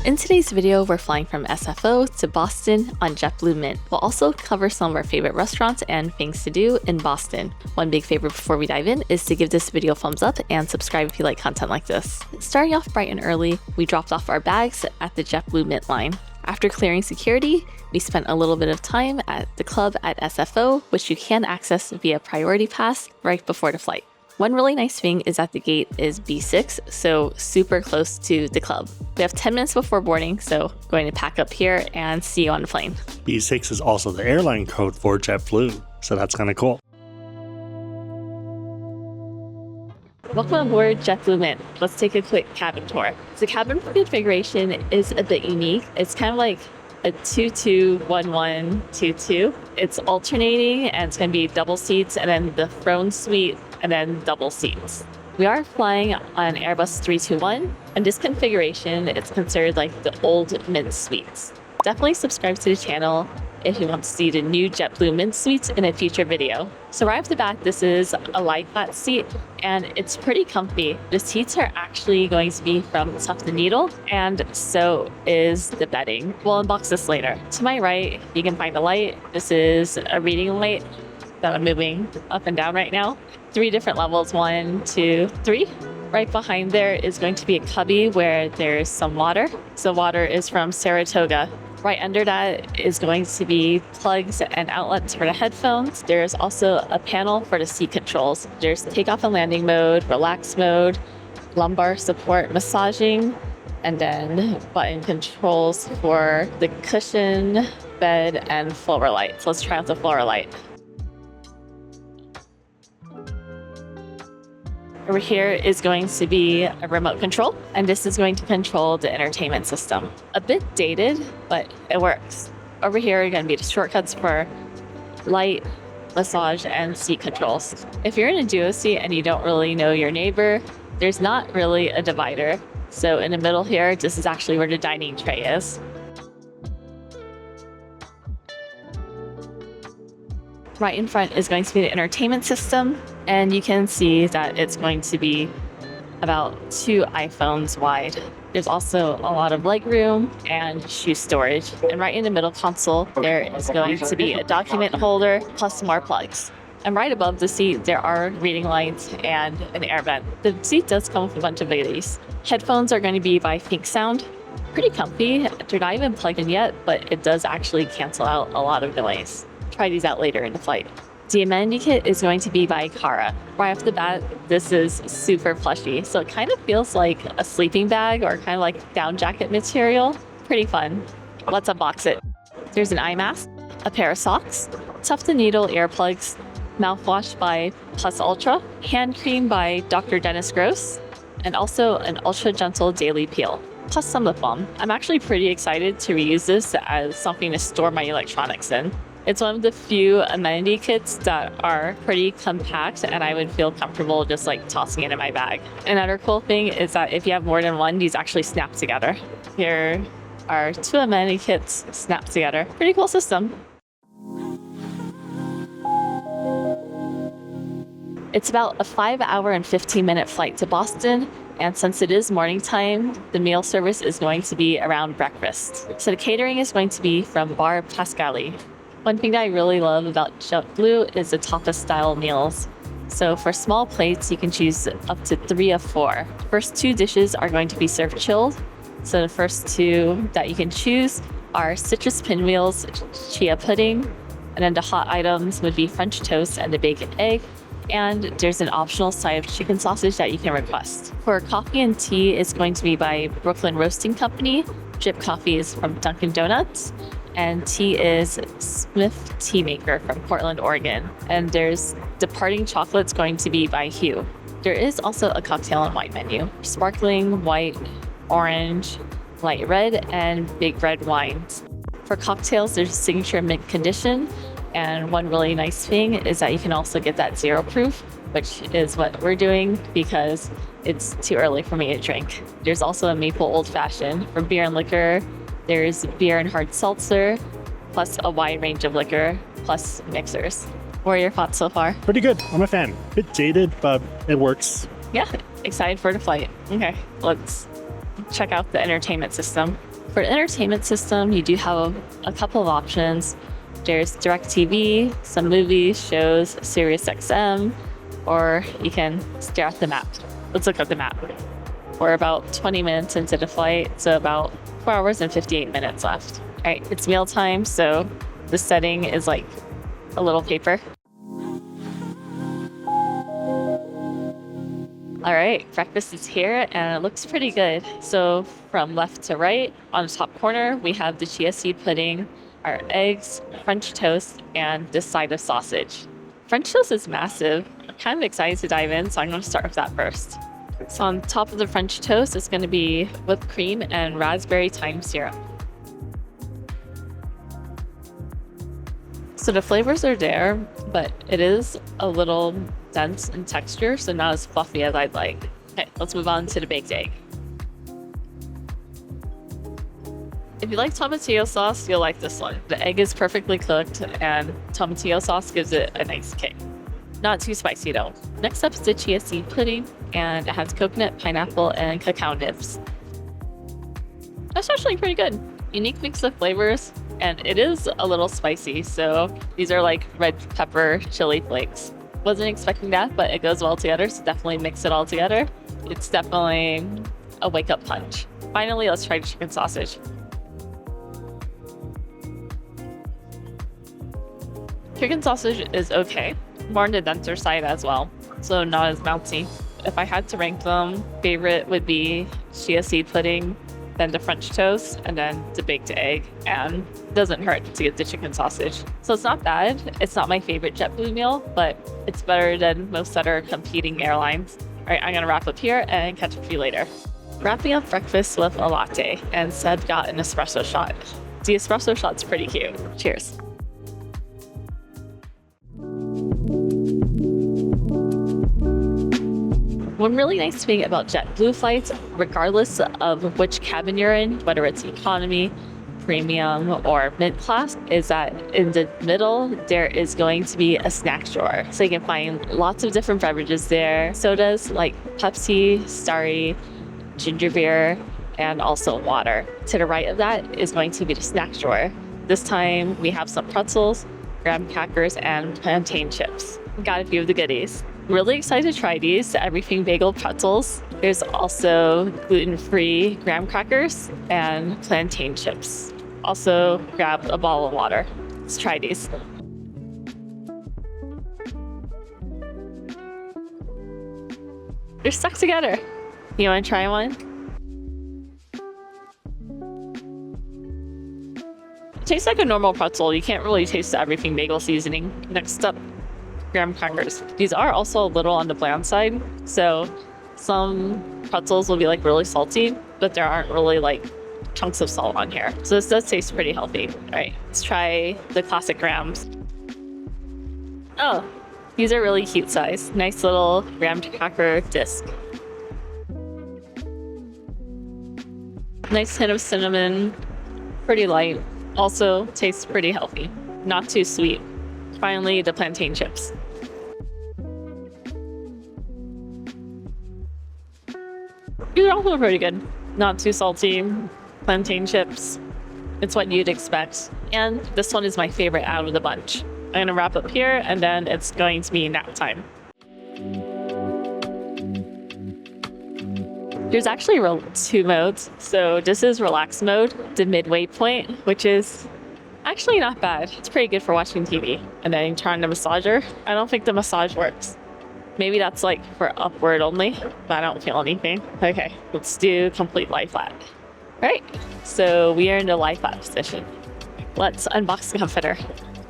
In today's video, we're flying from SFO to Boston on JetBlue Mint. We'll also cover some of our favorite restaurants and things to do in Boston. One big favor before we dive in is to give this video a thumbs up and subscribe if you like content like this. Starting off bright and early, we dropped off our bags at the JetBlue Mint line. After clearing security, we spent a little bit of time at the club at SFO, which you can access via Priority Pass right before the flight. One really nice thing is that the gate is B6, so super close to the club. We have 10 minutes before boarding, so going to pack up here and see you on the plane. B6 is also the airline code for JetBlue, so that's kind of cool. Welcome aboard JetBlue Mint. Let's take a quick cabin tour. The cabin configuration is a bit unique. It's kind of like a 2-2-1-1-2-2. It's alternating and it's going to be double seats and then the throne suite and then double seats. We are flying on Airbus A321, and this configuration is considered like the old Mint suites. Definitely subscribe to the channel if you want to see the new JetBlue Mint suites in a future video. So right off the bat, this is a lie flat seat, and it's pretty comfy. The seats are actually going to be from Tuft Needle, and so is the bedding. We'll unbox this later. To my right, you can find a light. This is a reading light that I'm moving up and down right now. 3 different levels, 1, 2, 3. Right behind there is going to be a cubby where there's some water. So water is from Saratoga. Right under that is going to be plugs and outlets for the headphones. There's also a panel for the seat controls. There's takeoff and landing mode, relax mode, lumbar support massaging, and then button controls for the cushion, bed, and floor light. So let's try out the floor light. Over here is going to be a remote control, and this is going to control the entertainment system. A bit dated, but it works. Over here are going to be the shortcuts for light, massage, and seat controls. If you're in a duo seat and you don't really know your neighbor, there's not really a divider. So in the middle here, this is actually where the dining tray is. Right in front is going to be the entertainment system, and you can see that it's going to be about 2 iPhones wide. There's also a lot of leg room and shoe storage. And right in the middle console, there is going to be a document holder plus more plugs. And right above the seat, there are reading lights and an air vent. The seat does come with a bunch of goodies. Headphones are going to be by Think Sound. Pretty comfy. They're not even plugged in yet, but it does actually cancel out a lot of noise. Try these out later in the flight. The amenity kit is going to be by Cara. Right off the bat, this is super plushy, so it kind of feels like a sleeping bag or kind of like down jacket material. Pretty fun. Let's unbox it. There's an eye mask, a pair of socks, Tuft Needle earplugs, mouthwash by Plus Ultra, hand cream by Dr. Dennis Gross, and also an ultra gentle daily peel, plus some lip balm. I'm actually pretty excited to reuse this as something to store my electronics in. It's one of the few amenity kits that are pretty compact, and I would feel comfortable just like tossing it in my bag. Another cool thing is that if you have more than one, these actually snap together. Here are 2 amenity kits snapped together. Pretty cool system. It's about a 5-hour and 15-minute flight to Boston, and since it is morning time, the meal service is going to be around breakfast. So the catering is going to be from Bar Pascali. One thing that I really love about JetBlue is the tapas-style meals. So for small plates, you can choose up to 3 of 4. First 2 dishes are going to be served chilled. So the first 2 that you can choose are citrus pinwheels, chia pudding, and then the hot items would be French toast and the bacon egg. And there's an optional side of chicken sausage that you can request. For coffee and tea, it's going to be by Brooklyn Roasting Company. Drip coffee is from Dunkin' Donuts. And tea is Smith Tea Maker from Portland, Oregon. And there's departing chocolates going to be by Hue. There is also a cocktail and wine menu. Sparkling, white, orange, light red, and big red wines. For cocktails, there's signature mint condition. And one really nice thing is that you can also get that 0 proof, which is what we're doing because it's too early for me to drink. There's also a maple old fashioned. For beer and liquor, there's beer and hard seltzer, plus a wide range of liquor, plus mixers. What are your thoughts so far? Pretty good. I'm a fan. Bit dated, but it works. Yeah, excited for the flight. Okay, let's check out the entertainment system. For the entertainment system, you do have a couple of options. There's DirecTV, some movies, shows, SiriusXM, or you can stare at the map. Let's look at the map. We're about 20 minutes into the flight, so about 4 hours and 58 minutes left. All right, it's mealtime, so the setting is like a little paper. All right, breakfast is here and it looks pretty good. So from left to right, on the top corner, we have the chia seed pudding, our eggs, French toast, and this side of sausage. French toast is massive. I'm kind of excited to dive in, so I'm going to start with that first. So on top of the French toast, it's going to be whipped cream and raspberry thyme syrup. So the flavors are there, but it is a little dense in texture, so not as fluffy as I'd like. Okay, let's move on to the baked egg. If you like tomatillo sauce, you'll like this one. The egg is perfectly cooked and tomatillo sauce gives it a nice kick. Not too spicy though. Next up is the chia seed pudding, and it has coconut, pineapple, and cacao nibs. That's actually pretty good. Unique mix of flavors, and it is a little spicy, so these are like red pepper chili flakes. Wasn't expecting that, but it goes well together, so definitely mix it all together. It's definitely a wake-up punch. Finally, let's try the chicken sausage. Chicken sausage is okay, more on the denser side as well, so not as bouncy. If I had to rank them, favorite would be chia seed pudding, then the French toast, and then the baked egg, and it doesn't hurt to get the chicken sausage. So it's not bad. It's not my favorite JetBlue meal, but it's better than most other competing airlines. All right, I'm gonna wrap up here and catch up with you later. Wrapping up breakfast with a latte, and Seb got an espresso shot. The espresso shot's pretty cute. Cheers. One really nice thing about JetBlue flights, regardless of which cabin you're in, whether it's economy, premium, or mid class, is that in the middle, there is going to be a snack drawer. So you can find lots of different beverages there. Sodas like Pepsi, Starry, ginger beer, and also water. To the right of that is going to be the snack drawer. This time we have some pretzels, graham crackers, and plantain chips. Got a few of the goodies. Really excited to try these everything bagel pretzels. There's also gluten-free graham crackers and plantain chips. Also grab a bottle of water. Let's try these. They're stuck together. You want to try one? It tastes like a normal pretzel. You can't really taste the everything bagel seasoning. Next up, graham crackers. These are also a little on the bland side, so some pretzels will be like really salty, but there aren't really like chunks of salt on here. So this does taste pretty healthy. All right, let's try the classic grahams. Oh, these are really cute size. Nice little graham cracker disc. Nice hint of cinnamon, pretty light. Also tastes pretty healthy, not too sweet. Finally, the plantain chips. These are also pretty good. Not too salty. Plantain chips. It's what you'd expect. And this one is my favorite out of the bunch. I'm gonna wrap up here and then it's going to be nap time. There's actually two modes. So this is relax mode, the midway point, which is actually not bad. It's pretty good for watching TV. And then you turn on the massager. I don't think the massage works. Maybe that's like for upward only, but I don't feel anything. Okay, let's do complete lie flat. All right, so we are in the lie flat position. Let's unbox the comforter.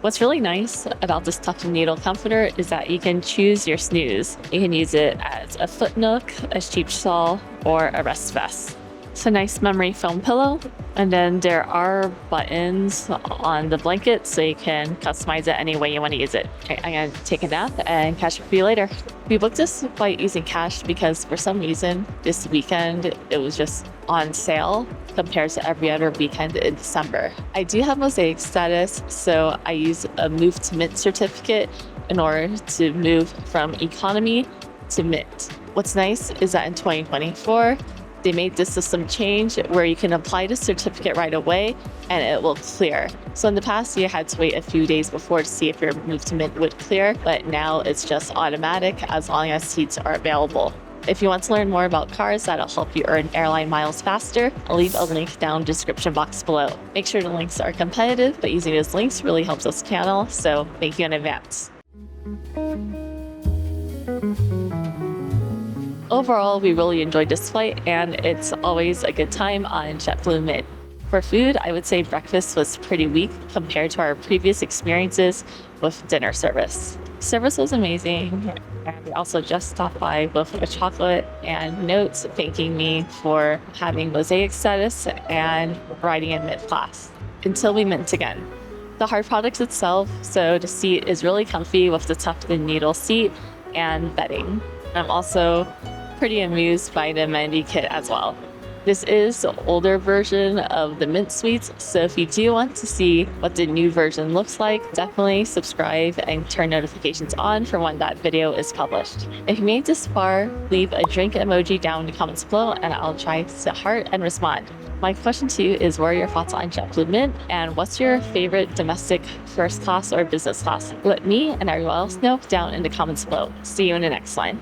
What's really nice about this Tuft Needle comforter is that you can choose your snooze. You can use it as a foot nook, a sheep shawl, or a rest vest. It's a nice memory foam pillow. And then there are buttons on the blanket so you can customize it any way you want to use it. Okay, I'm gonna take a nap and catch up with you later. We booked this flight using cash because for some reason this weekend it was just on sale compared to every other weekend in December. I do have mosaic status, so I use a move to mint certificate in order to move from economy to mint. What's nice is that in 2024, They made this system change where you can apply the certificate right away and it will clear. So in the past, you had to wait a few days before to see if your move to Mint would clear, but now it's just automatic as long as seats are available. If you want to learn more about cars that'll help you earn airline miles faster, I'll leave a link down in the description box below. Make sure the links are competitive, but using those links really helps us channel, so thank you in advance. Overall, we really enjoyed this flight, and it's always a good time on JetBlue Mint. For food, I would say breakfast was pretty weak compared to our previous experiences with dinner service. Service was amazing, and we also just stopped by with a chocolate and notes thanking me for having mosaic status and riding in Mint class. Until we mint again. The hard product itself, so the seat is really comfy with the Tuft Needle seat and bedding. I'm also pretty amused by the amenity kit as well. This is the older version of the Mint suites, so if you do want to see what the new version looks like, definitely subscribe and turn notifications on for when that video is published. If you made this far, leave a drink emoji down in the comments below and I'll try to heart and respond. My question to you is, what are your thoughts on JetBlue Mint, and what's your favorite domestic first class or business class? Let me and everyone else know down in the comments below. See you in the next line.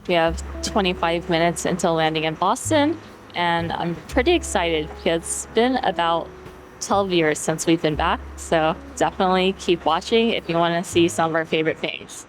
We have 25 minutes until landing in Boston, and I'm pretty excited because it's been about 12 years since we've been back, so definitely keep watching if you want to see some of our favorite things.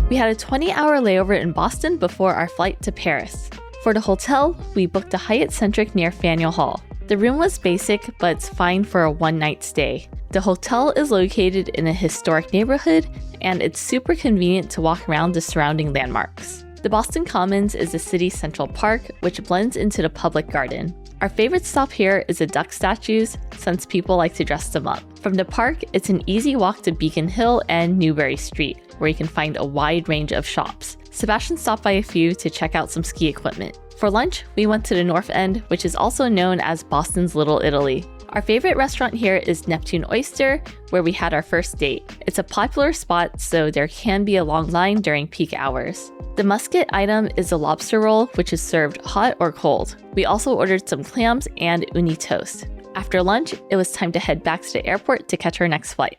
We had a 20-hour layover in Boston before our flight to Paris. For the hotel, we booked a Hyatt-centric near Faneuil Hall. The room was basic, but it's fine for a one-night stay. The hotel is located in a historic neighborhood, and it's super convenient to walk around the surrounding landmarks. The Boston Commons is the city's central park, which blends into the public garden. Our favorite stop here is the duck statues, since people like to dress them up. From the park, it's an easy walk to Beacon Hill and Newbury Street, where you can find a wide range of shops. Sebastian stopped by a few to check out some ski equipment. For lunch, we went to the North End, which is also known as Boston's Little Italy. Our favorite restaurant here is Neptune Oyster, where we had our first date. It's a popular spot, so there can be a long line during peak hours. The must-get item is a lobster roll, which is served hot or cold. We also ordered some clams and uni toast. After lunch, it was time to head back to the airport to catch our next flight.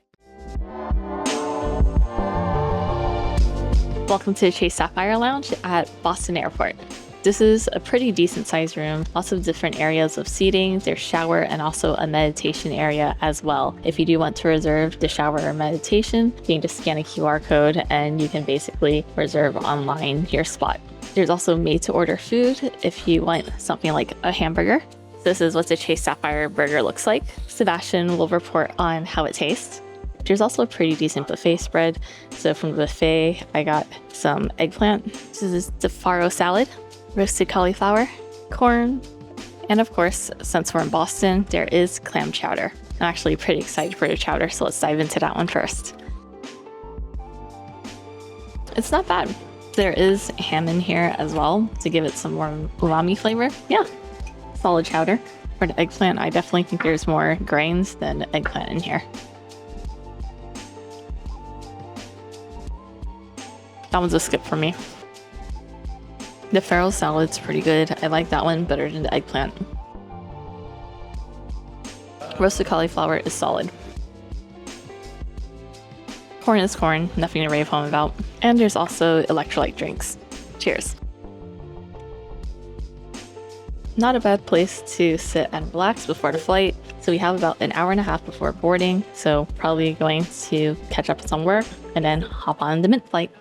Welcome to the Chase Sapphire Lounge at Boston Airport. This is a pretty decent sized room, lots of different areas of seating, there's shower and also a meditation area as well. If you do want to reserve the shower or meditation, you can just scan a QR code and you can basically reserve online your spot. There's also made to order food if you want something like a hamburger. This is what the Chase Sapphire burger looks like. Sebastian will report on how it tastes. There's also a pretty decent buffet spread. So from the buffet, I got some eggplant. This is the farro salad, roasted cauliflower, corn, and of course, since we're in Boston, there is clam chowder. I'm actually pretty excited for the chowder, so let's dive into that one first. It's not bad. There is ham in here as well to give it some more umami flavor. Yeah, solid chowder. For the eggplant, I definitely think there's more grains than eggplant in here. That one's a skip for me. The farro salad's pretty good. I like that one better than the eggplant. Roasted cauliflower is solid. Corn is corn, nothing to rave home about. And there's also electrolyte drinks. Cheers. Not a bad place to sit and relax before the flight. So we have about an hour and a half before boarding. So probably going to catch up with some work and then hop on the Mint flight.